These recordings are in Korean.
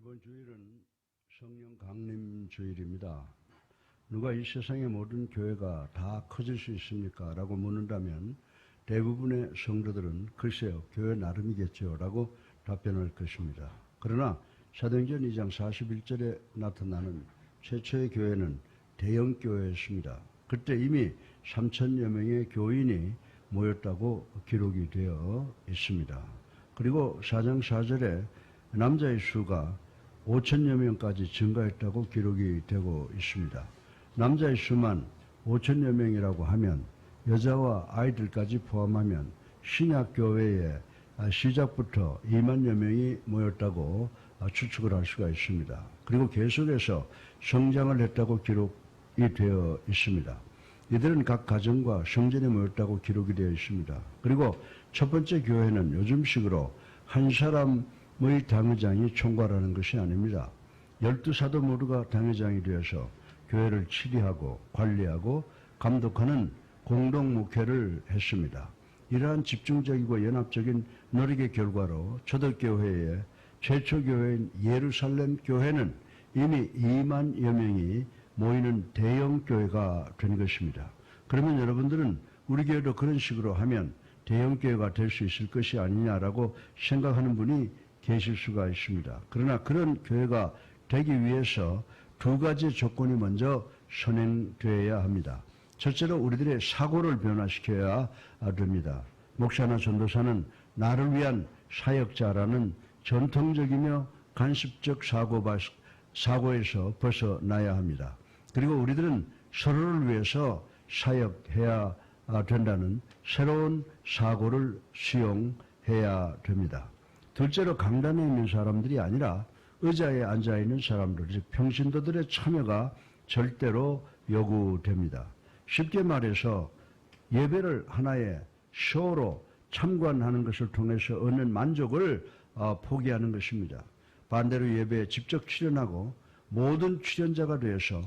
이번 주일은 성령 강림 주일입니다. 누가 이 세상의 모든 교회가 다 커질 수 있습니까? 라고 묻는다면 대부분의 성도들은 글쎄요, 교회 나름이겠죠 라고 답변할 것입니다. 그러나 사도행전 2장 41절에 나타나는 최초의 교회는 대형 교회였습니다. 그때 이미 3,000여 명의 교인이 모였다고 기록이 되어 있습니다. 그리고 4장 4절에 남자의 수가 5,000여 명까지 증가했다고 기록이 되고 있습니다. 남자의 수만 5,000여 명이라고 하면 여자와 아이들까지 포함하면 신약교회의 시작부터 2만여 명이 모였다고 추측을 할 수가 있습니다. 그리고 계속해서 성장을 했다고 기록이 되어 있습니다. 이들은 각 가정과 성전에 모였다고 기록이 되어 있습니다. 그리고 첫 번째 교회는 요즘식으로 한 사람의 당회장이 총괄하는 것이 아닙니다. 12사도 모두가 당회장이 되어서 교회를 치리하고 관리하고 감독하는 공동 목회를 했습니다. 이러한 집중적이고 연합적인 노력의 결과로 초대교회의 최초 교회인 예루살렘 교회는 이미 2만여 명이 모이는 대형 교회가 된 것입니다. 그러면 여러분들은 우리 교회도 그런 식으로 하면 대형 교회가 될 수 있을 것이 아니냐라고 생각하는 분이 계실 수가 있습니다. 그러나 그런 교회가 되기 위해서 두 가지 조건이 먼저 선행되어야 합니다. 첫째로 우리들의 사고를 변화시켜야 됩니다. 목사나 전도사는 나를 위한 사역자라는 전통적이며 간습적 사고에서 벗어나야 합니다. 그리고 우리들은 서로를 위해서 사역해야 된다는 새로운 사고를 수용해야 됩니다. 둘째로 강단에 있는 사람들이 아니라 의자에 앉아있는 사람들, 즉 평신도들의 참여가 절대로 요구됩니다. 쉽게 말해서 예배를 하나의 쇼로 참관하는 것을 통해서 얻는 만족을 포기하는 것입니다. 반대로 예배에 직접 출연하고 모든 출연자가 되어서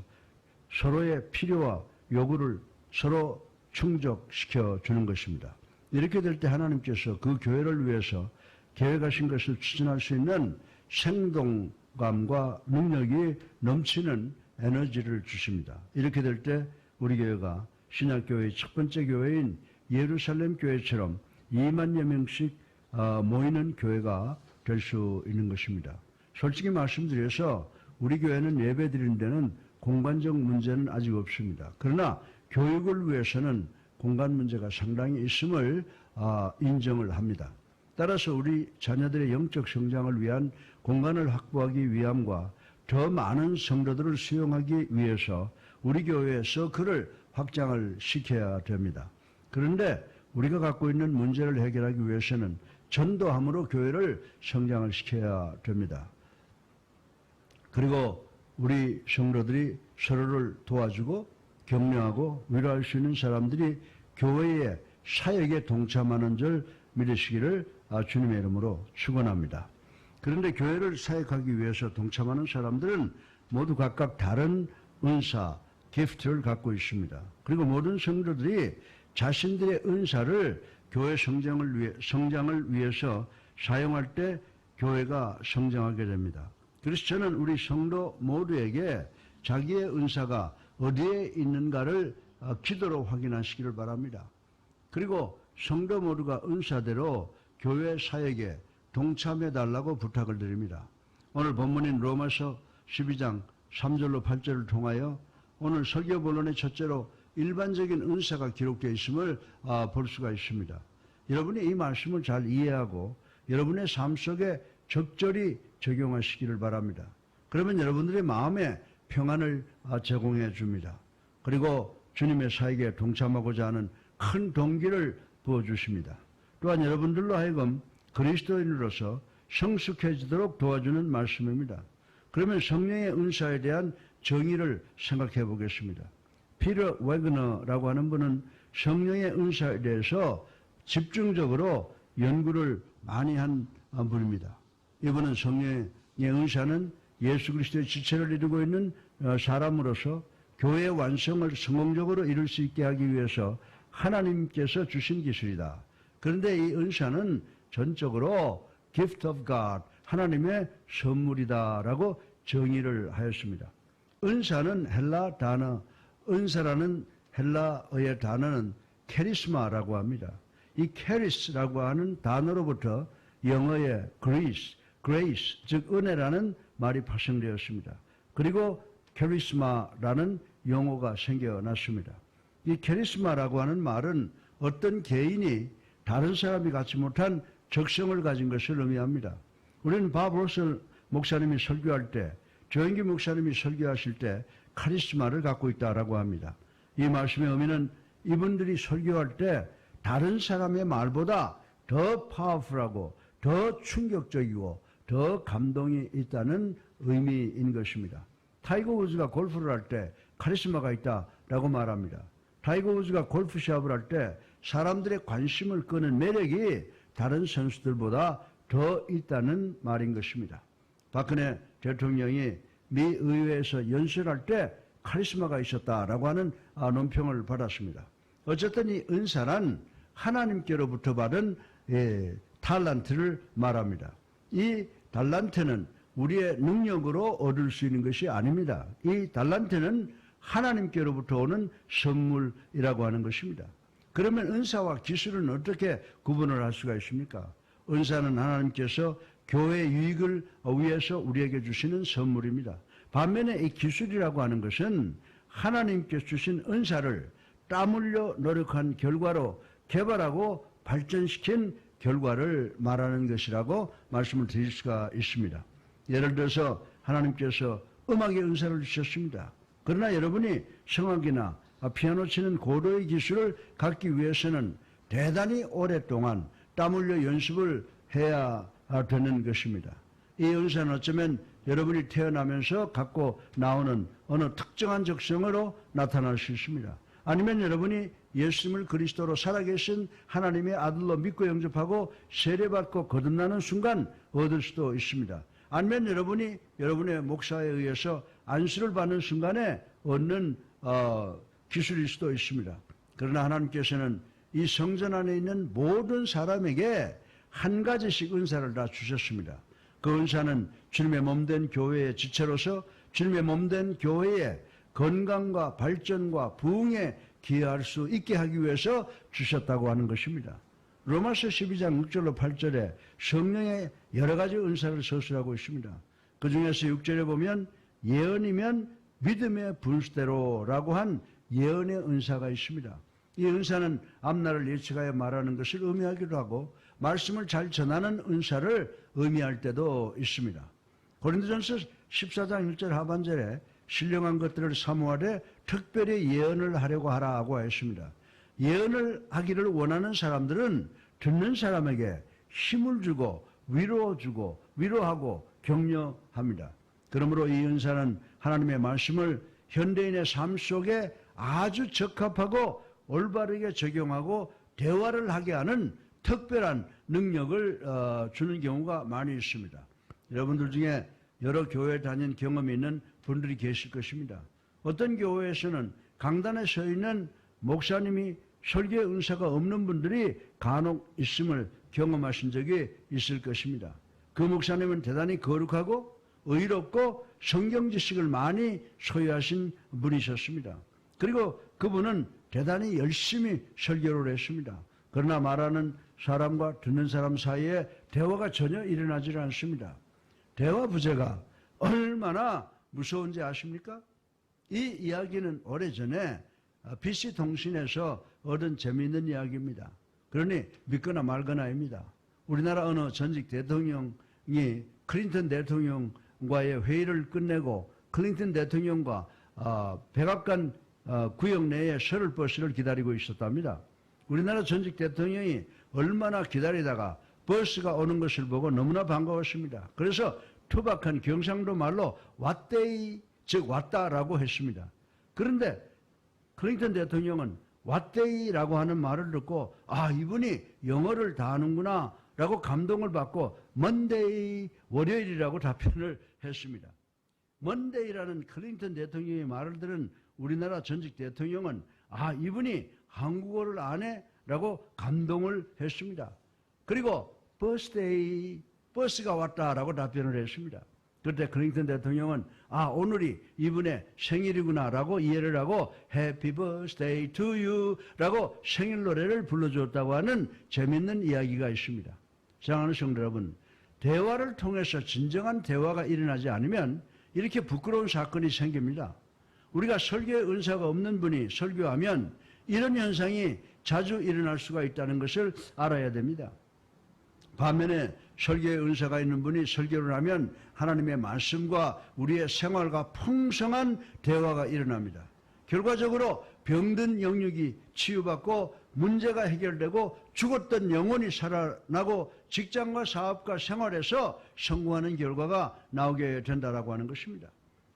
서로의 필요와 요구를 서로 충족시켜 주는 것입니다. 이렇게 될 때 하나님께서 그 교회를 위해서 계획하신 것을 추진할 수 있는 생동감과 능력이 넘치는 에너지를 주십니다. 이렇게 될 때 우리 교회가 신약교회의 첫 번째 교회인 예루살렘 교회처럼 2만여 명씩 모이는 교회가 될 수 있는 것입니다. 솔직히 말씀드려서 우리 교회는 예배 드리는 데는 공간적 문제는 아직 없습니다. 그러나 교육을 위해서는 공간 문제가 상당히 있음을 인정을 합니다. 따라서 우리 자녀들의 영적 성장을 위한 공간을 확보하기 위함과 더 많은 성도들을 수용하기 위해서 우리 교회의 서클을 확장을 시켜야 됩니다. 그런데 우리가 갖고 있는 문제를 해결하기 위해서는 전도함으로 교회를 성장을 시켜야 됩니다. 그리고 우리 성도들이 서로를 도와주고 격려하고 위로할 수 있는 사람들이 교회의 사역에 동참하는 줄 믿으시기를 주님의 이름으로 축원합니다. 그런데 교회를 사역하기 위해서 동참하는 사람들은 모두 각각 다른 은사, 기프트를 갖고 있습니다. 그리고 모든 성도들이 자신들의 은사를 교회 성장을 위해서 사용할 때 교회가 성장하게 됩니다. 그래서 저는 우리 성도 모두에게 자기의 은사가 어디에 있는가를 기도로 확인하시기를 바랍니다. 그리고 성도 모두가 은사대로 교회 사역에 동참해달라고 부탁을 드립니다. 오늘 본문인 로마서 12장 3절로 8절을 통하여 오늘 설교 본론의 첫째로 일반적인 은사가 기록되어 있음을 볼 수가 있습니다. 여러분이 이 말씀을 잘 이해하고 여러분의 삶 속에 적절히 적용하시기를 바랍니다. 그러면 여러분들의 마음에 평안을 제공해 줍니다. 그리고 주님의 사역에 동참하고자 하는 큰 동기를 부어주십니다. 또한 여러분들로 하여금 그리스도인으로서 성숙해지도록 도와주는 말씀입니다. 그러면 성령의 은사에 대한 정의를 생각해 보겠습니다. 피터 웨그너라고 하는 분은 성령의 은사에 대해서 집중적으로 연구를 많이 한 분입니다. 이분은 성령의 은사는 예수 그리스도의 지체를 이루고 있는 사람으로서 교회의 완성을 성공적으로 이룰 수 있게 하기 위해서 하나님께서 주신 기술이다. 그런데 이 은사는 전적으로 gift of God, 하나님의 선물이다라고 정의를 하였습니다. 은사는 헬라 단어, 은사라는 헬라어의 단어는 캐리스마라고 합니다. 이 캐리스라고 하는 단어로부터 영어의 grace, 즉 은혜라는 말이 파생되었습니다. 그리고 캐리스마라는 용어가 생겨났습니다. 이 캐리스마라고 하는 말은 어떤 개인이 다른 사람이 갖지 못한 적성을 가진 것을 의미합니다. 우리는 밥 로스 목사님이 설교할 때, 조영기 목사님이 설교하실 때 카리스마를 갖고 있다라고 합니다. 이 말씀의 의미는 이분들이 설교할 때 다른 사람의 말보다 더 파워풀하고 더 충격적이고 더 감동이 있다는 의미인 것입니다. 타이거 우즈가 골프를 할 때 카리스마가 있다라고 말합니다. 타이거 우즈가 골프 시합을 할 때 사람들의 관심을 끄는 매력이 다른 선수들보다 더 있다는 말인 것입니다. 박근혜 대통령이 미 의회에서 연설할 때 카리스마가 있었다라고 하는 논평을 받았습니다. 어쨌든 이 은사란 하나님께로부터 받은 달란트를 말합니다. 이 달란트는 우리의 능력으로 얻을 수 있는 것이 아닙니다. 이 달란트는 하나님께로부터 오는 선물이라고 하는 것입니다. 그러면 은사와 기술은 어떻게 구분을 할 수가 있습니까? 은사는 하나님께서 교회의 유익을 위해서 우리에게 주시는 선물입니다. 반면에 이 기술이라고 하는 것은 하나님께서 주신 은사를 땀 흘려 노력한 결과로 개발하고 발전시킨 결과를 말하는 것이라고 말씀을 드릴 수가 있습니다. 예를 들어서 하나님께서 음악의 은사를 주셨습니다. 그러나 여러분이 성악이나 피아노 치는 고도의 기술을 갖기 위해서는 대단히 오랫동안 땀 흘려 연습을 해야 되는 것입니다. 이 은사는 어쩌면 여러분이 태어나면서 갖고 나오는 어느 특정한 적성으로 나타날 수 있습니다. 아니면 여러분이 예수님을 그리스도로 살아계신 하나님의 아들로 믿고 영접하고 세례받고 거듭나는 순간 얻을 수도 있습니다. 아니면 여러분이 여러분의 목사에 의해서 안수를 받는 순간에 얻는 기술일 수도 있습니다. 그러나 하나님께서는 이 성전 안에 있는 모든 사람에게 한 가지씩 은사를 다 주셨습니다. 그 은사는 주님의 몸된 교회의 지체로서 주님의 몸된 교회의 건강과 발전과 부흥에 기여할 수 있게 하기 위해서 주셨다고 하는 것입니다. 로마서 12장 6절로 8절에 성령의 여러 가지 은사를 서술하고 있습니다. 그 중에서 6절에 보면 예언이면 믿음의 분수대로라고 한 예언의 은사가 있습니다. 이 은사는 앞날을 예측하여 말하는 것을 의미하기도 하고 말씀을 잘 전하는 은사를 의미할 때도 있습니다. 고린도전서 14장 1절 하반절에 신령한 것들을 사모하되 특별히 예언을 하려고 하라고 했습니다. 예언을 하기를 원하는 사람들은 듣는 사람에게 힘을 주고 위로하고 격려합니다. 그러므로 이 은사는 하나님의 말씀을 현대인의 삶 속에 아주 적합하고 올바르게 적용하고 대화를 하게 하는 특별한 능력을 주는 경우가 많이 있습니다. 여러분들 중에 여러 교회 다닌 경험이 있는 분들이 계실 것입니다. 어떤 교회에서는 강단에 서 있는 목사님이 설교의 은사가 없는 분들이 간혹 있음을 경험하신 적이 있을 것입니다. 그 목사님은 대단히 거룩하고 의롭고 성경 지식을 많이 소유하신 분이셨습니다. 그리고 그분은 대단히 열심히 설교를 했습니다. 그러나 말하는 사람과 듣는 사람 사이에 대화가 전혀 일어나지 않습니다. 대화 부재가 얼마나 무서운지 아십니까? 이 이야기는 오래전에 BC통신에서 얻은 재미있는 이야기입니다. 그러니 믿거나 말거나입니다. 우리나라 어느 전직 대통령이 클린턴 대통령과의 회의를 끝내고 클린턴 대통령과 백악관 구역 내에 셔틀버스를 기다리고 있었답니다. 우리나라 전직 대통령이 얼마나 기다리다가 버스가 오는 것을 보고 너무나 반가웠습니다. 그래서 투박한 경상도 말로 왔데이, 즉 왔다라고 했습니다. 그런데 클린턴 대통령은 왔데이라고 하는 말을 듣고 이분이 영어를 다 하는구나 라고 감동을 받고 먼데이, 월요일이라고 답변을 했습니다. 먼데이라는 클린턴 대통령의 말을 들은 우리나라 전직 대통령은 이분이 한국어를 안 해? 라고 감동을 했습니다. 그리고 버스데이 버스가 왔다라고 답변을 했습니다. 그때 클린턴 대통령은 오늘이 이분의 생일이구나라고 이해를 하고 Happy Birthday to you 라고 생일 노래를 불러주었다고 하는 재밌는 이야기가 있습니다. 사랑하는 성도 여러분, 대화를 통해서 진정한 대화가 일어나지 않으면 이렇게 부끄러운 사건이 생깁니다. 우리가 설교에 은사가 없는 분이 설교하면 이런 현상이 자주 일어날 수가 있다는 것을 알아야 됩니다. 반면에 설교에 은사가 있는 분이 설교를 하면 하나님의 말씀과 우리의 생활과 풍성한 대화가 일어납니다. 결과적으로 병든 영육이 치유받고 문제가 해결되고 죽었던 영혼이 살아나고 직장과 사업과 생활에서 성공하는 결과가 나오게 된다라고 하는 것입니다.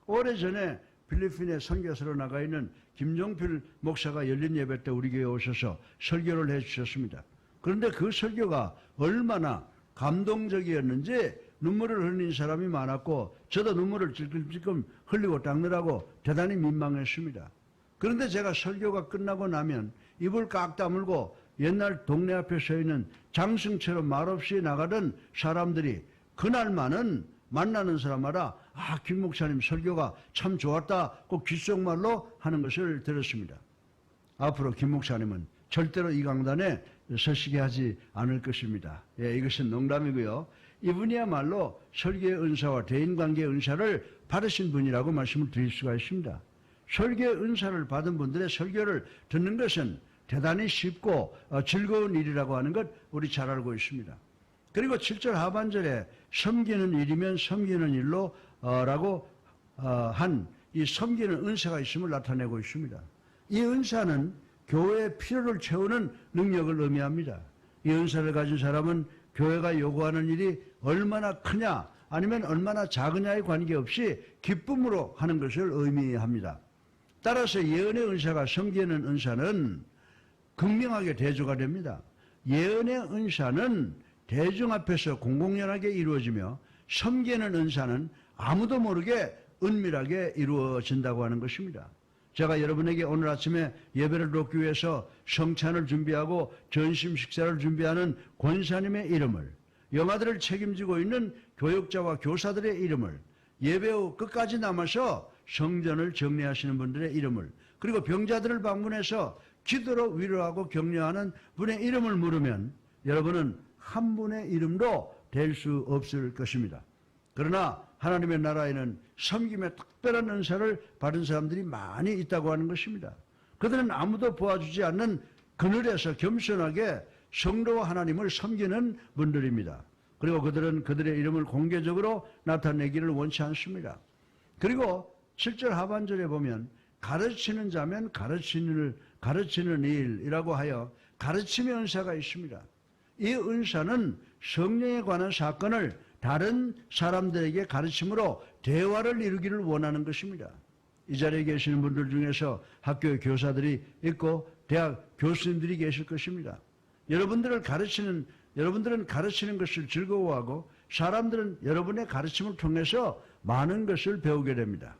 오래전에 필리핀에 선교사로 나가 있는 김종필 목사가 열린 예배 때 우리 교회에 오셔서 설교를 해주셨습니다. 그런데 그 설교가 얼마나 감동적이었는지 눈물을 흘리는 사람이 많았고 저도 눈물을 찔끔찔끔 흘리고 닦느라고 대단히 민망했습니다. 그런데 제가 설교가 끝나고 나면 입을 깍 다물고 옛날 동네 앞에 서 있는 장승처럼 말없이 나가던 사람들이 그날만은 만나는 사람마다 김 목사님 설교가 참 좋았다 꼭 귓속말로 하는 것을 들었습니다. 앞으로 김 목사님은 절대로 이 강단에 서시게 하지 않을 것입니다. 이것은 농담이고요. 이분이야말로 설교의 은사와 대인관계의 은사를 받으신 분이라고 말씀을 드릴 수가 있습니다. 설교의 은사를 받은 분들의 설교를 듣는 것은 대단히 쉽고 즐거운 일이라고 하는 것 우리 잘 알고 있습니다. 그리고 7절 하반절에 섬기는 일이면 섬기는 일로 라고 한 이 섬기는 은사가 있음을 나타내고 있습니다. 이 은사는 교회의 필요를 채우는 능력을 의미합니다. 이 은사를 가진 사람은 교회가 요구하는 일이 얼마나 크냐 아니면 얼마나 작으냐에 관계없이 기쁨으로 하는 것을 의미합니다. 따라서 예언의 은사가 섬기는 은사는 극명하게 대조가 됩니다. 예언의 은사는 대중 앞에서 공공연하게 이루어지며 섬기는 은사는 아무도 모르게 은밀하게 이루어진다고 하는 것입니다. 제가 여러분에게 오늘 아침에 예배를 돕기 위해서 성찬을 준비하고 전심 식사를 준비하는 권사님의 이름을, 영아들을 책임지고 있는 교육자와 교사들의 이름을, 예배 후 끝까지 남아서 성전을 정리하시는 분들의 이름을, 그리고 병자들을 방문해서 기도로 위로하고 격려하는 분의 이름을 물으면 여러분은 한 분의 이름도 될 수 없을 것입니다. 그러나 하나님의 나라에는 섬김의 특별한 은사를 받은 사람들이 많이 있다고 하는 것입니다. 그들은 아무도 도와주지 않는 그늘에서 겸손하게 성도와 하나님을 섬기는 분들입니다. 그리고 그들은 그들의 이름을 공개적으로 나타내기를 원치 않습니다. 그리고 7절 하반절에 보면 가르치는 자면 가르치는 일이라고 하여 가르침의 은사가 있습니다. 이 은사는 성령에 관한 사건을 다른 사람들에게 가르침으로 대화를 이루기를 원하는 것입니다. 이 자리에 계시는 분들 중에서 학교 교사들이 있고 대학 교수님들이 계실 것입니다. 여러분들은 가르치는 것을 즐거워하고 사람들은 여러분의 가르침을 통해서 많은 것을 배우게 됩니다.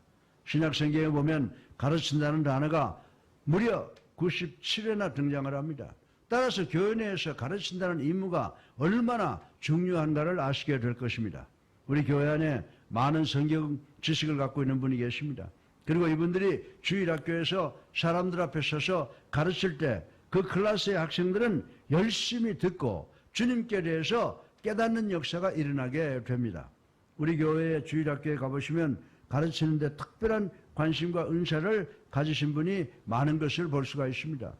신약성경에 보면 가르친다는 단어가 무려 97회나 등장을 합니다. 따라서 교회 내에서 가르친다는 임무가 얼마나 중요한가를 아시게 될 것입니다. 우리 교회 안에 많은 성경 지식을 갖고 있는 분이 계십니다. 그리고 이분들이 주일학교에서 사람들 앞에 서서 가르칠 때 그 클래스의 학생들은 열심히 듣고 주님께 대해서 깨닫는 역사가 일어나게 됩니다. 우리 교회의 주일학교에 가보시면 가르치는 데 특별한 관심과 은사를 가지신 분이 많은 것을 볼 수가 있습니다.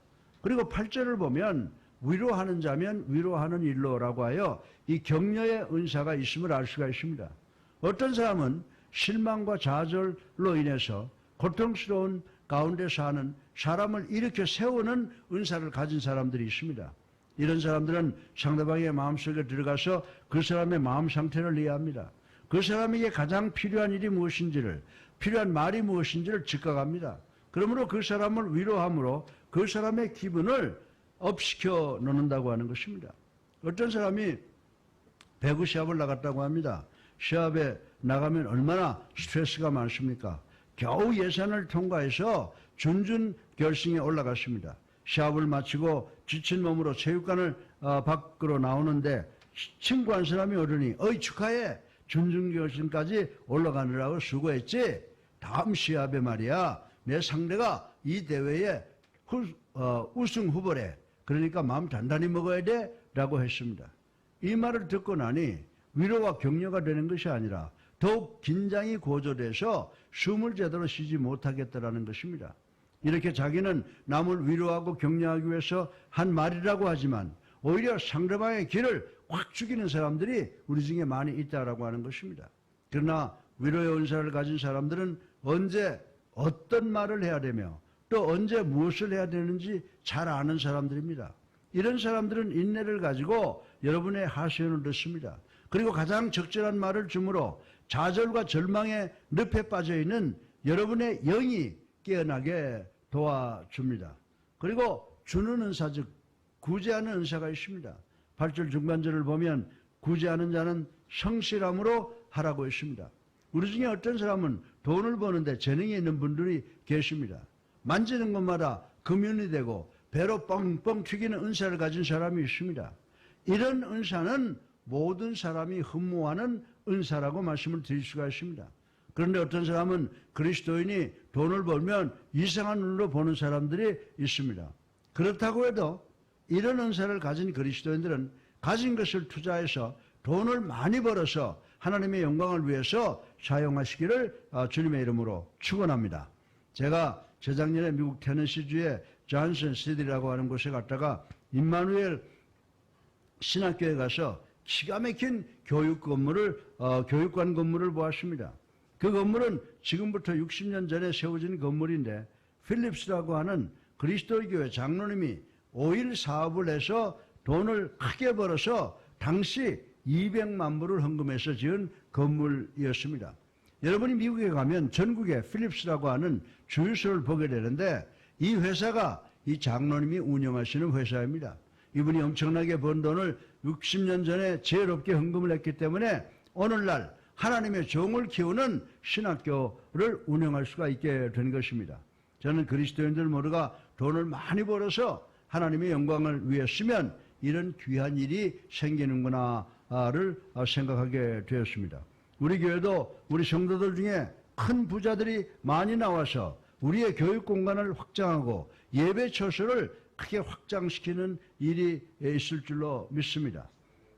그리고 8절을 보면 위로하는 자면 위로하는 일로라고 하여 이 격려의 은사가 있음을 알 수가 있습니다. 어떤 사람은 실망과 좌절로 인해서 고통스러운 가운데 사는 사람을 일으켜 세우는 은사를 가진 사람들이 있습니다. 이런 사람들은 상대방의 마음속에 들어가서 그 사람의 마음 상태를 이해합니다. 그 사람에게 가장 필요한 일이 무엇인지를, 필요한 말이 무엇인지를 즉각합니다. 그러므로 그 사람을 위로함으로 그 사람의 기분을 업시켜 놓는다고 하는 것입니다. 어떤 사람이 배구 시합을 나갔다고 합니다. 시합에 나가면 얼마나 스트레스가 많습니까? 겨우 예선을 통과해서 준준 결승에 올라갔습니다. 시합을 마치고 지친 몸으로 체육관을 밖으로 나오는데 친구한 사람이 오르니 어이 축하해. 준중결승까지 올라가느라고 수고했지. 다음 시합에 말이야. 내 상대가 이 대회에 우승 후보래. 그러니까 마음 단단히 먹어야 돼. 라고 했습니다. 이 말을 듣고 나니 위로와 격려가 되는 것이 아니라 더욱 긴장이 고조돼서 숨을 제대로 쉬지 못하겠다라는 것입니다. 이렇게 자기는 남을 위로하고 격려하기 위해서 한 말이라고 하지만 오히려 상대방의 길을 확 죽이는 사람들이 우리 중에 많이 있다라고 하는 것입니다. 그러나 위로의 은사를 가진 사람들은 언제 어떤 말을 해야 되며 또 언제 무엇을 해야 되는지 잘 아는 사람들입니다. 이런 사람들은 인내를 가지고 여러분의 하소연을 듣습니다. 그리고 가장 적절한 말을 주므로 좌절과 절망의 늪에 빠져있는 여러분의 영이 깨어나게 도와줍니다. 그리고 주는 은사, 즉 구제하는 은사가 있습니다. 8절 중간절을 보면 구제하는 자는 성실함으로 하라고 했습니다. 우리 중에 어떤 사람은 돈을 버는데 재능이 있는 분들이 계십니다. 만지는 것마다 금연이 되고 배로 뻥뻥 튀기는 은사를 가진 사람이 있습니다. 이런 은사는 모든 사람이 흠모하는 은사라고 말씀을 드릴 수가 있습니다. 그런데 어떤 사람은 그리스도인이 돈을 벌면 이상한 눈으로 보는 사람들이 있습니다. 그렇다고 해도 이런 은사를 가진 그리스도인들은 가진 것을 투자해서 돈을 많이 벌어서 하나님의 영광을 위해서 사용하시기를 주님의 이름으로 축원합니다. 제가 재작년에 미국 테너시주의 존슨 시티라고 하는 곳에 갔다가 임마누엘 신학교에 가서 기가 막힌 교육관 건물을 보았습니다. 그 건물은 지금부터 60년 전에 세워진 건물인데 필립스라고 하는 그리스도의 교회 장로님이 오일 사업을 해서 돈을 크게 벌어서 당시 200만 불을 헌금해서 지은 건물이었습니다. 여러분이 미국에 가면 전국에 필립스라고 하는 주유소를 보게 되는데 이 회사가 이 장로님이 운영하시는 회사입니다. 이분이 엄청나게 번 돈을 60년 전에 지혜롭게 헌금을 했기 때문에 오늘날 하나님의 종을 키우는 신학교를 운영할 수가 있게 된 것입니다. 저는 그리스도인들 모두가 돈을 많이 벌어서 하나님의 영광을 위해 쓰면 이런 귀한 일이 생기는구나를 생각하게 되었습니다. 우리 교회도 우리 성도들 중에 큰 부자들이 많이 나와서 우리의 교육 공간을 확장하고 예배 처소를 크게 확장시키는 일이 있을 줄로 믿습니다.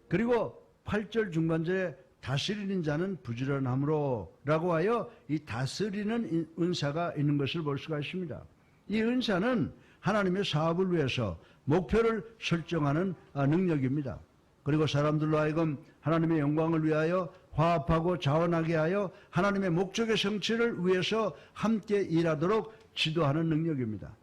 그리고 8절 중간절에 다스리는 자는 부지런함으로 라고 하여 이 다스리는 은사가 있는 것을 볼 수가 있습니다. 이 은사는 하나님의 사업을 위해서 목표를 설정하는 능력입니다. 그리고 사람들로 하여금 하나님의 영광을 위하여 화합하고 자원하게 하여 하나님의 목적의 성취를 위해서 함께 일하도록 지도하는 능력입니다.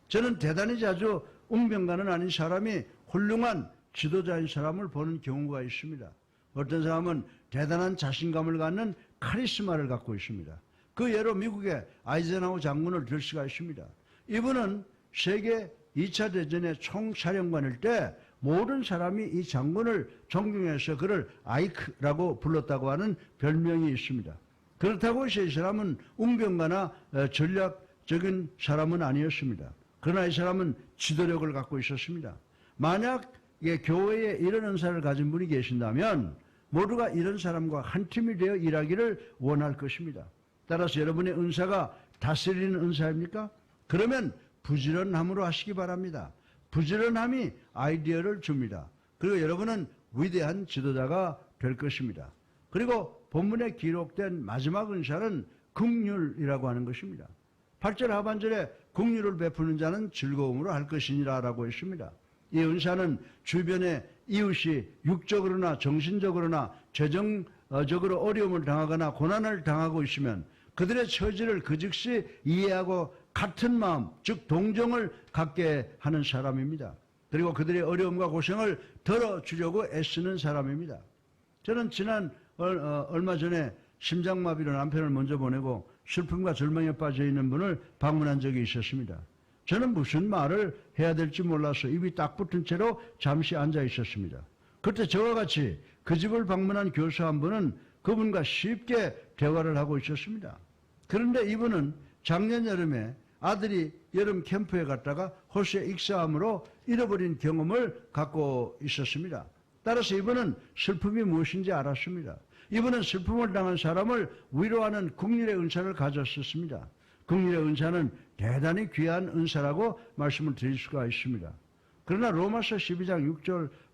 저는 대단히 자주 웅변가는 아닌 사람이 훌륭한 지도자인 사람을 보는 경우가 있습니다. 어떤 사람은 대단한 자신감을 갖는 카리스마를 갖고 있습니다. 그 예로 미국의 아이젠하워 장군을 들 수가 있습니다. 이분은 세계 2차 대전의 총사령관일 때 모든 사람이 이 장군을 존경해서 그를 아이크라고 불렀다고 하는 별명이 있습니다. 그렇다고 해서 이 사람은 웅변가나 전략적인 사람은 아니었습니다. 그러나 이 사람은 지도력을 갖고 있었습니다. 만약 교회에 이런 은사를 가진 분이 계신다면 모두가 이런 사람과 한 팀이 되어 일하기를 원할 것입니다. 따라서 여러분의 은사가 다스리는 은사입니까? 그러면 부지런함으로 하시기 바랍니다. 부지런함이 아이디어를 줍니다. 그리고 여러분은 위대한 지도자가 될 것입니다. 그리고 본문에 기록된 마지막 은사는 긍휼이라고 하는 것입니다. 8절 하반절에 긍휼을 베푸는 자는 즐거움으로 할 것이니라 라고 했습니다. 이 은사는 주변에 이웃이 육적으로나 정신적으로나 재정적으로 어려움을 당하거나 고난을 당하고 있으면 그들의 처지를 그 즉시 이해하고 같은 마음, 즉 동정을 갖게 하는 사람입니다. 그리고 그들의 어려움과 고생을 덜어주려고 애쓰는 사람입니다. 저는 지난 얼마 전에 심장마비로 남편을 먼저 보내고 슬픔과 절망에 빠져있는 분을 방문한 적이 있었습니다. 저는 무슨 말을 해야 될지 몰라서 입이 딱 붙은 채로 잠시 앉아 있었습니다. 그때 저와 같이 그 집을 방문한 교수 한 분은 그분과 쉽게 대화를 하고 있었습니다. 그런데 이분은 작년 여름에 아들이 여름 캠프에 갔다가 호수에 익사함으로 잃어버린 경험을 갖고 있었습니다. 따라서 이분은 슬픔이 무엇인지 알았습니다. 이분은 슬픔을 당한 사람을 위로하는 국률의 은사를 가졌었습니다. 국률의 은사는 대단히 귀한 은사라고 말씀을 드릴 수가 있습니다. 그러나 로마서 12장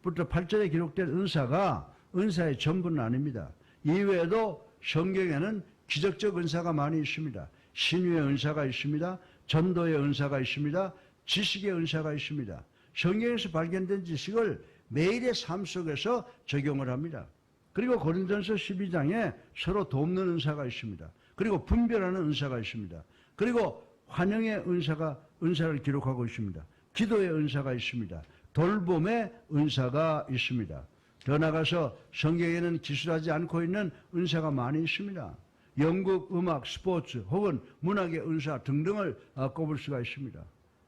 6절부터 8절에 기록된 은사가 은사의 전부는 아닙니다. 이외에도 성경에는 기적적 은사가 많이 있습니다. 신유의 은사가 있습니다. 전도의 은사가 있습니다. 지식의 은사가 있습니다. 성경에서 발견된 지식을 매일의 삶 속에서 적용을 합니다. 그리고 고린도전서 12장에 서로 돕는 은사가 있습니다. 그리고 분별하는 은사가 있습니다. 그리고 환영의 은사를 기록하고 있습니다. 기도의 은사가 있습니다. 돌봄의 은사가 있습니다. 더 나아가서 성경에는 기술하지 않고 있는 은사가 많이 있습니다. 연극, 음악, 스포츠 혹은 문학의 은사 등등을 꼽을 수가 있습니다.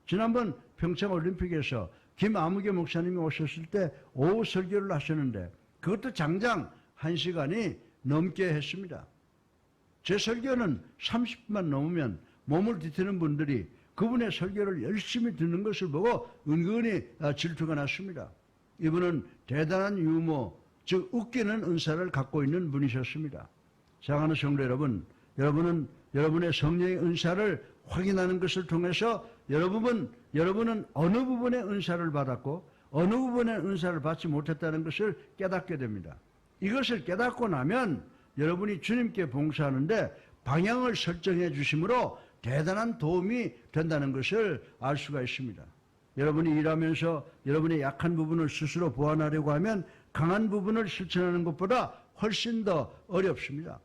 지난번 평창올림픽에서 김아무개 목사님이 오셨을 때 오후 설교를 하셨는데 그것도 장장 1시간이 넘게 했습니다. 제 설교는 30분만 넘으면 몸을 뒤트는 분들이 그분의 설교를 열심히 듣는 것을 보고 은근히 질투가 났습니다. 이분은 대단한 유머, 즉 웃기는 은사를 갖고 있는 분이셨습니다. 사랑하는 성도 여러분, 여러분은 여러분의 성령의 은사를 확인하는 것을 통해서 여러분은 어느 부분의 은사를 받았고 어느 부분의 은사를 받지 못했다는 것을 깨닫게 됩니다. 이것을 깨닫고 나면 여러분이 주님께 봉사하는데 방향을 설정해 주심으로 대단한 도움이 된다는 것을 알 수가 있습니다. 여러분이 일하면서 여러분의 약한 부분을 스스로 보완하려고 하면 강한 부분을 실천하는 것보다 훨씬 더 어렵습니다.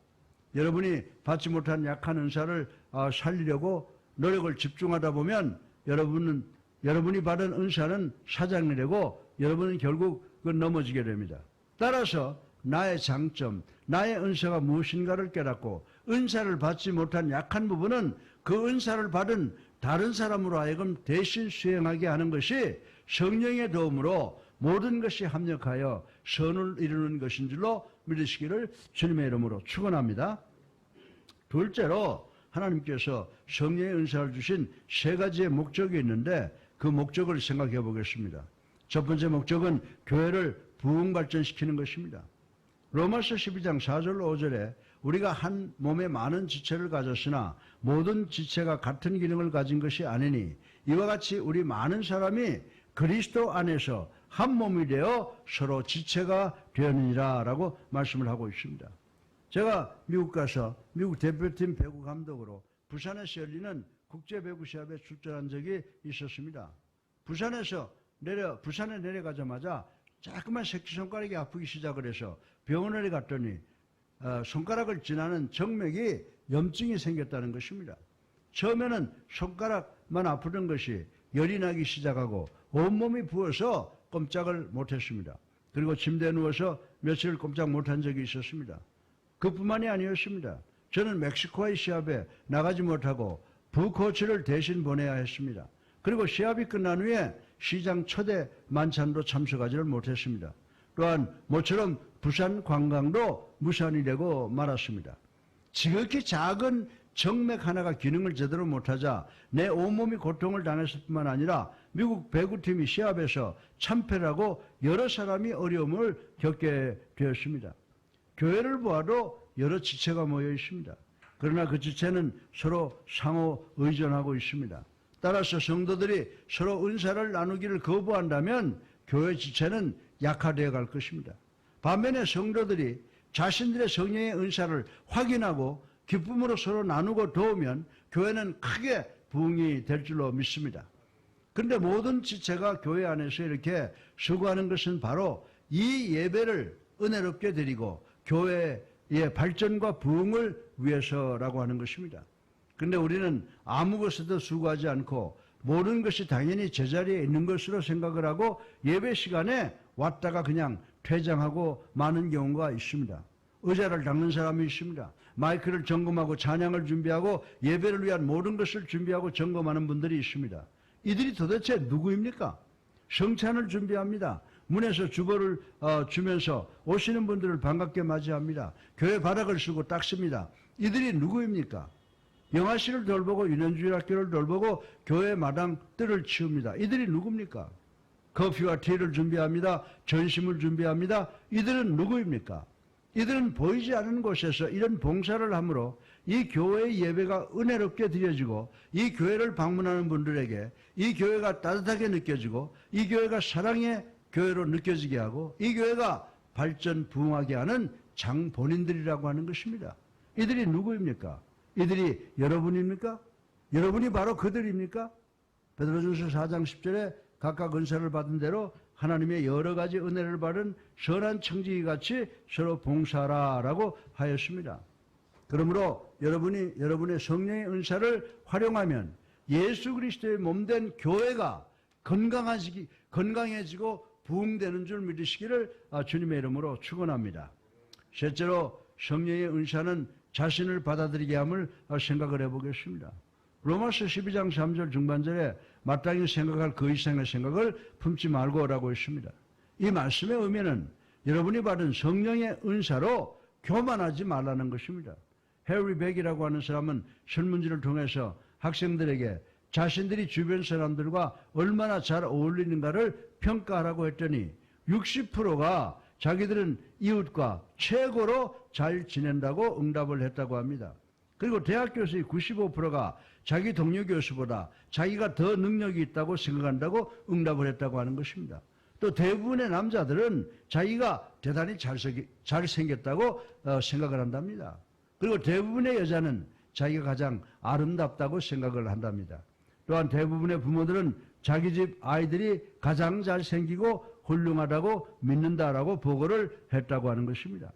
여러분이 받지 못한 약한 은사를 살리려고 노력을 집중하다 보면 여러분이 받은 은사는 사장이 되고 여러분은 결국 넘어지게 됩니다. 따라서 나의 장점, 나의 은사가 무엇인가를 깨닫고 은사를 받지 못한 약한 부분은 그 은사를 받은 다른 사람으로 하여금 대신 수행하게 하는 것이 성령의 도움으로 모든 것이 합력하여 선을 이루는 것인 줄로 믿으시기를 주님의 이름으로 축원합니다. 둘째로 하나님께서 성령의 은사를 주신 세 가지의 목적이 있는데 그 목적을 생각해 보겠습니다. 첫 번째 목적은 교회를 부흥 발전시키는 것입니다. 로마서 12장 4절로 5절에 우리가 한 몸에 많은 지체를 가졌으나 모든 지체가 같은 기능을 가진 것이 아니니 이와 같이 우리 많은 사람이 그리스도 안에서 한 몸이 되어 서로 지체가 되었느니라 라고 말씀을 하고 있습니다. 제가 미국 가서 미국 대표팀 배구 감독으로 부산에서 열리는 국제배구 시합에 출전한 적이 있었습니다. 부산에 내려가자마자 자꾸만 새끼손가락이 아프기 시작을 해서 병원에 갔더니 손가락을 지나는 정맥이 염증이 생겼다는 것입니다. 처음에는 손가락만 아프던 것이 열이 나기 시작하고 온몸이 부어서 꼼짝을 못했습니다. 그리고 침대에 누워서 며칠 꼼짝 못한 적이 있었습니다. 그뿐만이 아니었습니다. 저는 멕시코의 시합에 나가지 못하고 부코치를 대신 보내야 했습니다. 그리고 시합이 끝난 후에 시장 초대 만찬도 참석하지를 못했습니다. 또한 모처럼 부산 관광도 무산이 되고 말았습니다. 지극히 작은 정맥 하나가 기능을 제대로 못하자 내 온몸이 고통을 당했을 뿐만 아니라 미국 배구팀이 시합에서 참패하고 여러 사람이 어려움을 겪게 되었습니다. 교회를 보아도 여러 지체가 모여 있습니다. 그러나 그 지체는 서로 상호 의존하고 있습니다. 따라서 성도들이 서로 은사를 나누기를 거부한다면 교회 지체는 약화되어 갈 것입니다. 반면에 성도들이 자신들의 성령의 은사를 확인하고 기쁨으로 서로 나누고 도우면 교회는 크게 부흥이 될 줄로 믿습니다. 그런데 모든 지체가 교회 안에서 이렇게 수고하는 것은 바로 이 예배를 은혜롭게 드리고 교회의 발전과 부흥을 위해서라고 하는 것입니다. 그런데 우리는 아무 것에도 수고하지 않고 모든 것이 당연히 제자리에 있는 것으로 생각을 하고 예배 시간에 왔다가 그냥 퇴장하고 마는 경우가 있습니다. 의자를 닦는 사람이 있습니다. 마이크를 점검하고 찬양을 준비하고 예배를 위한 모든 것을 준비하고 점검하는 분들이 있습니다. 이들이 도대체 누구입니까? 성찬을 준비합니다. 문에서 주보를 주면서 오시는 분들을 반갑게 맞이합니다. 교회 바닥을 쓰고 닦습니다. 이들이 누구입니까? 영아씨를 돌보고 유년주일학교를 돌보고 교회 마당 뜰을 치웁니다. 이들이 누굽니까? 커피와 티를 준비합니다. 전심을 준비합니다. 이들은 누구입니까? 이들은 보이지 않는 곳에서 이런 봉사를 함으로 이 교회의 예배가 은혜롭게 드려지고 이 교회를 방문하는 분들에게 이 교회가 따뜻하게 느껴지고 이 교회가 사랑의 교회로 느껴지게 하고 이 교회가 발전 부흥하게 하는 장본인들이라고 하는 것입니다. 이들이 누구입니까? 이들이 여러분입니까? 여러분이 바로 그들입니까? 베드로전서 4장 10절에 각각 은사를 받은 대로 하나님의 여러 가지 은혜를 받은 선한 청지기같이 서로 봉사하라라고 하였습니다. 그러므로 여러분이 여러분의 성령의 은사를 활용하면 예수 그리스도의 몸된 교회가 건강해지고 부흥되는 줄 믿으시기를 주님의 이름으로 축원합니다. 셋째로 성령의 은사는 자신을 받아들이게 함을 생각을 해보겠습니다. 로마서 12장 3절 중반절에 마땅히 생각할 그 이상의 생각을 품지 말고라고 했습니다. 이 말씀의 의미는 여러분이 받은 성령의 은사로 교만하지 말라는 것입니다. 해리 백이라고 하는 사람은 설문지를 통해서 학생들에게 자신들이 주변 사람들과 얼마나 잘 어울리는가를 평가하라고 했더니 60%가 자기들은 이웃과 최고로 잘 지낸다고 응답을 했다고 합니다. 그리고 대학 교수의 95%가 자기 동료 교수보다 자기가 더 능력이 있다고 생각한다고 응답을 했다고 하는 것입니다. 또 대부분의 남자들은 자기가 대단히 잘생겼다고 생각을 한답니다. 그리고 대부분의 여자는 자기가 가장 아름답다고 생각을 한답니다. 또한 대부분의 부모들은 자기 집 아이들이 가장 잘생기고 훌륭하다고 믿는다라고 보고를 했다고 하는 것입니다.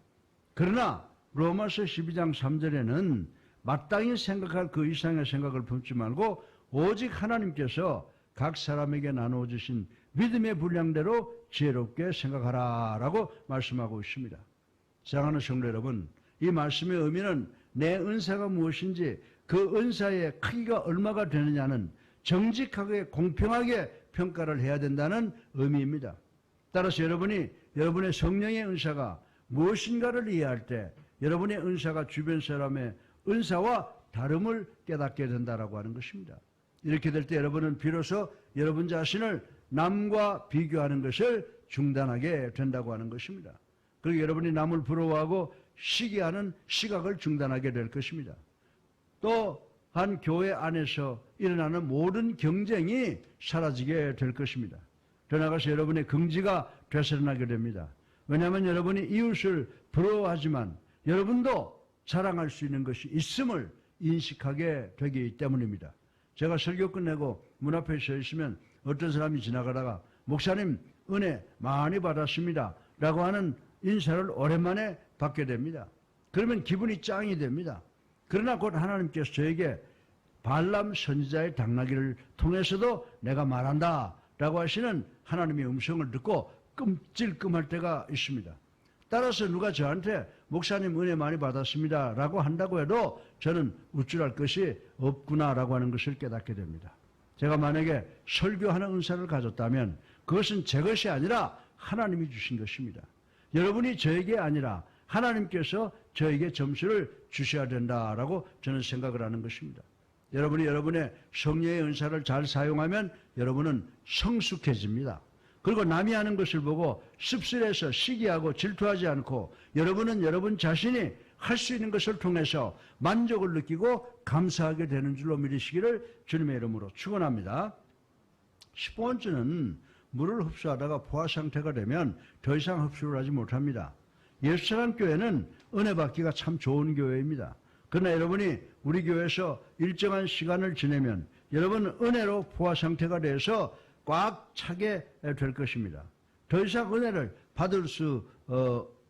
그러나 로마서 12장 3절에는 마땅히 생각할 그 이상의 생각을 품지 말고 오직 하나님께서 각 사람에게 나누어 주신 믿음의 분량대로 지혜롭게 생각하라라고 말씀하고 있습니다. 사랑하는 성도 여러분, 이 말씀의 의미는 내 은사가 무엇인지 그 은사의 크기가 얼마가 되느냐는 정직하게 공평하게 평가를 해야 된다는 의미입니다. 따라서 여러분이 여러분의 성령의 은사가 무엇인가를 이해할 때 여러분의 은사가 주변 사람의 은사와 다름을 깨닫게 된다라고 하는 것입니다. 이렇게 될 때 여러분은 비로소 여러분 자신을 남과 비교하는 것을 중단하게 된다고 하는 것입니다. 그리고 여러분이 남을 부러워하고 시기하는 시각을 중단하게 될 것입니다. 또 한 교회 안에서 일어나는 모든 경쟁이 사라지게 될 것입니다. 더 나아가서 여러분의 긍지가 되살아나게 됩니다. 왜냐하면 여러분이 이웃을 부러워하지만 여러분도 자랑할 수 있는 것이 있음을 인식하게 되기 때문입니다. 제가 설교 끝내고 문 앞에 서 있으면 어떤 사람이 지나가다가 목사님 은혜 많이 받았습니다 라고 하는 인사를 오랜만에 받게 됩니다. 그러면 기분이 짱이 됩니다. 그러나 곧 하나님께서 저에게 발람 선지자의 당나귀를 통해서도 내가 말한다 라고 하시는 하나님의 음성을 듣고 끔찔끔할 때가 있습니다. 따라서 누가 저한테 목사님 은혜 많이 받았습니다 라고 한다고 해도 저는 우쭐할 것이 없구나 라고 하는 것을 깨닫게 됩니다. 제가 만약에 설교하는 은사를 가졌다면 그것은 제 것이 아니라 하나님이 주신 것입니다. 여러분이 저에게 아니라 하나님께서 저에게 점수를 주셔야 된다라고 저는 생각을 하는 것입니다. 여러분이 여러분의 성령의 은사를 잘 사용하면 여러분은 성숙해집니다. 그리고 남이 하는 것을 보고 씁쓸해서 시기하고 질투하지 않고 여러분은 여러분 자신이 할 수 있는 것을 통해서 만족을 느끼고 감사하게 되는 줄로 믿으시기를 주님의 이름으로 축원합니다. 10번째는 물을 흡수하다가 포화 상태가 되면 더 이상 흡수를 하지 못합니다. 예수사랑 교회는 은혜 받기가 참 좋은 교회입니다. 그러나 여러분이 우리 교회에서 일정한 시간을 지내면 여러분은 은혜로 포화 상태가 돼서 꽉 차게 될 것입니다. 더 이상 은혜를 받을 수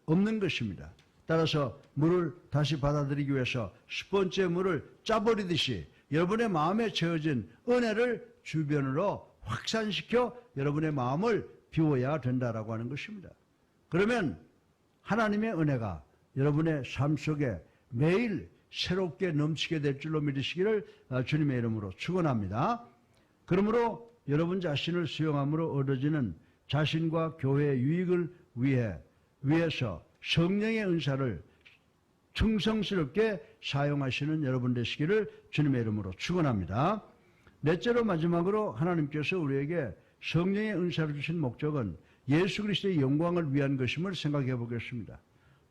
없는 것입니다. 따라서 물을 다시 받아들이기 위해서 10번째 물을 짜버리듯이 여러분의 마음에 채워진 은혜를 주변으로 확산시켜 여러분의 마음을 비워야 된다라고 하는 것입니다. 그러면 하나님의 은혜가 여러분의 삶 속에 매일 새롭게 넘치게 될 줄로 믿으시기를 주님의 이름으로 축원합니다. 그러므로 여러분 자신을 수용함으로 얻어지는 자신과 교회의 유익을 위해서 성령의 은사를 충성스럽게 사용하시는 여러분 되시기를 주님의 이름으로 축원합니다. 넷째로 마지막으로 하나님께서 우리에게 성령의 은사를 주신 목적은 예수 그리스도의 영광을 위한 것임을 생각해 보겠습니다.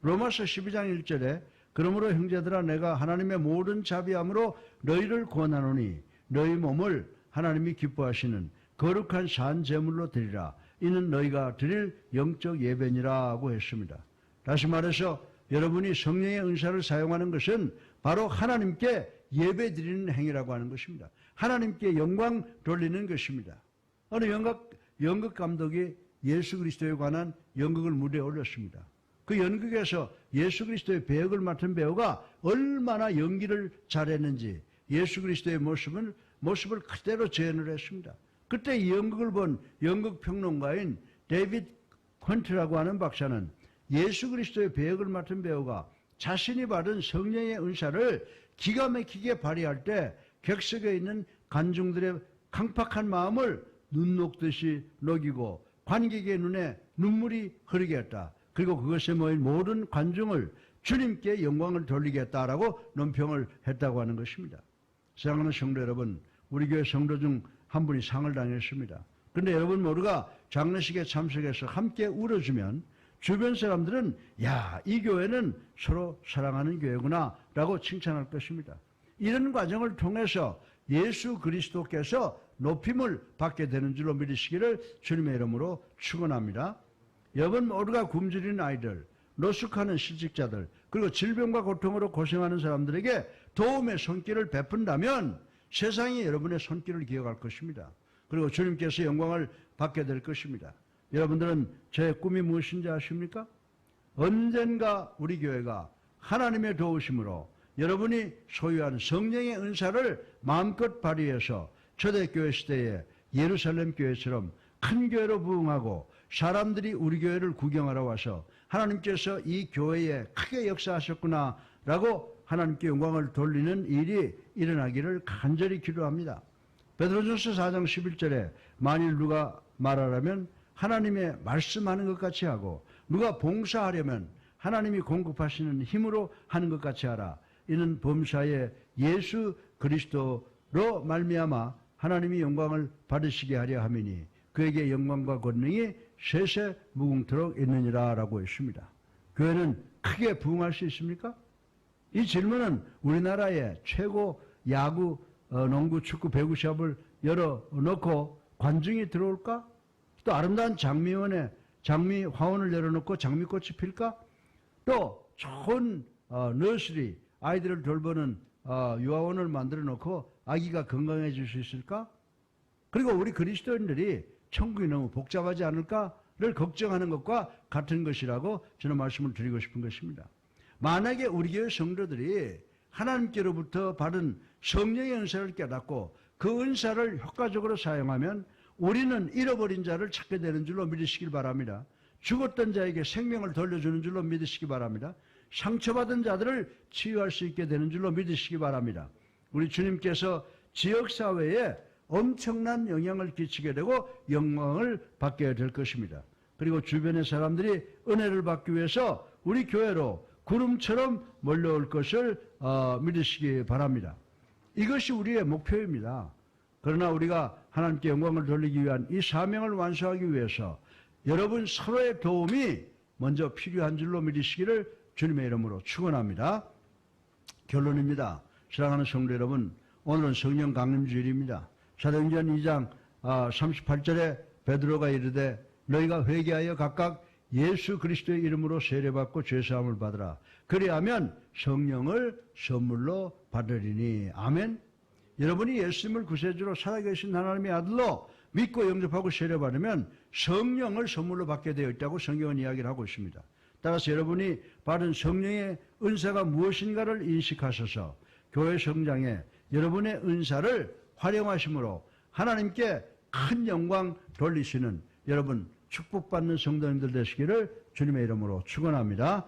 로마서 12장 1절에 그러므로 형제들아 내가 하나님의 모든 자비함으로 너희를 권하노니 너희 몸을 하나님이 기뻐하시는 거룩한 산 제물로 드리라. 이는 너희가 드릴 영적 예배니라고 했습니다. 다시 말해서 여러분이 성령의 은사를 사용하는 것은 바로 하나님께 예배 드리는 행위라고 하는 것입니다. 하나님께 영광 돌리는 것입니다. 어느 연극 감독이 예수 그리스도에 관한 연극을 무대에 올렸습니다. 그 연극에서 예수 그리스도의 배역을 맡은 배우가 얼마나 연기를 잘했는지 예수 그리스도의 모습을 그대로 재현을 했습니다. 그때 이 연극을 본 연극 평론가인 데이비드 퀀트라고 하는 박사는 예수 그리스도의 배역을 맡은 배우가 자신이 받은 성령의 은사를 기가 막히게 발휘할 때 객석에 있는 관중들의 강팍한 마음을 눈 녹듯이 녹이고 관객의 눈에 눈물이 흐르게 했다. 그리고 그것에 모인 모든 관중을 주님께 영광을 돌리게 했다라고 논평을 했다고 하는 것입니다. 사랑하는 성도 여러분, 우리 교회 성도 중 한 분이 상을 당했습니다. 그런데 여러분 모두가 장례식에 참석해서 함께 울어주면 주변 사람들은 야, 이 교회는 서로 사랑하는 교회구나 라고 칭찬할 것입니다. 이런 과정을 통해서 예수 그리스도께서 높임을 받게 되는 줄로 믿으시기를 주님의 이름으로 축원합니다. 여러분 모두가 굶주린 아이들, 노숙하는 실직자들, 그리고 질병과 고통으로 고생하는 사람들에게 도움의 손길을 베푼다면 세상이 여러분의 손길을 기억할 것입니다. 그리고 주님께서 영광을 받게 될 것입니다. 여러분들은 제 꿈이 무엇인지 아십니까? 언젠가 우리 교회가 하나님의 도우심으로 여러분이 소유한 성령의 은사를 마음껏 발휘해서 초대교회 시대에 예루살렘 교회처럼 큰 교회로 부흥하고 사람들이 우리 교회를 구경하러 와서 하나님께서 이 교회에 크게 역사하셨구나라고 하나님께 영광을 돌리는 일이 일어나기를 간절히 기도합니다. 베드로전서 4장 11절에 만일 누가 말하라면 하나님의 말씀하는 것 같이 하고 누가 봉사하려면 하나님이 공급하시는 힘으로 하는 것 같이 하라. 이는 범사에 예수 그리스도로 말미암아 하나님이 영광을 받으시게 하려 함이니 그에게 영광과 권능이 세세 무궁토록 있느니라 라고 했습니다. 교회는 크게 부흥할 수 있습니까? 이 질문은 우리나라의 최고 야구, 농구, 축구, 배구 시합을 열어놓고 관중이 들어올까? 또 아름다운 장미 화원을 열어놓고 장미꽃이 필까? 또 좋은 너스리, 아이들을 돌보는 유아원을 만들어 놓고 아기가 건강해질 수 있을까? 그리고 우리 그리스도인들이 천국이 너무 복잡하지 않을까를 걱정하는 것과 같은 것이라고 저는 말씀을 드리고 싶은 것입니다. 만약에 우리 교회 성도들이 하나님께로부터 받은 성령의 은사를 깨닫고 그 은사를 효과적으로 사용하면 우리는 잃어버린 자를 찾게 되는 줄로 믿으시길 바랍니다. 죽었던 자에게 생명을 돌려주는 줄로 믿으시기 바랍니다. 상처받은 자들을 치유할 수 있게 되는 줄로 믿으시기 바랍니다. 우리 주님께서 지역사회에 엄청난 영향을 끼치게 되고 영광을 받게 될 것입니다. 그리고 주변의 사람들이 은혜를 받기 위해서 우리 교회로 구름처럼 몰려올 것을 믿으시기 바랍니다. 이것이 우리의 목표입니다. 그러나 우리가 하나님께 영광을 돌리기 위한 이 사명을 완수하기 위해서 여러분 서로의 도움이 먼저 필요한 줄로 믿으시기를 주님의 이름으로 축원합니다. 결론입니다. 사랑하는 성도 여러분, 오늘은 성령 강림 주일입니다. 사도행전 2장 38절에 베드로가 이르되 너희가 회개하여 각각 예수 그리스도의 이름으로 세례받고 죄사함을 받으라. 그리하면 성령을 선물로 받으리니. 아멘. 여러분이 예수님을 구세주로 살아계신 하나님의 아들로 믿고 영접하고 세례받으면 성령을 선물로 받게 되어 있다고 성경은 이야기를 하고 있습니다. 따라서 여러분이 받은 성령의 은사가 무엇인가를 인식하셔서 교회 성장에 여러분의 은사를 활용하심으로 하나님께 큰 영광 돌리시는 여러분 축복받는 성도님들 되시기를 주님의 이름으로 축원합니다.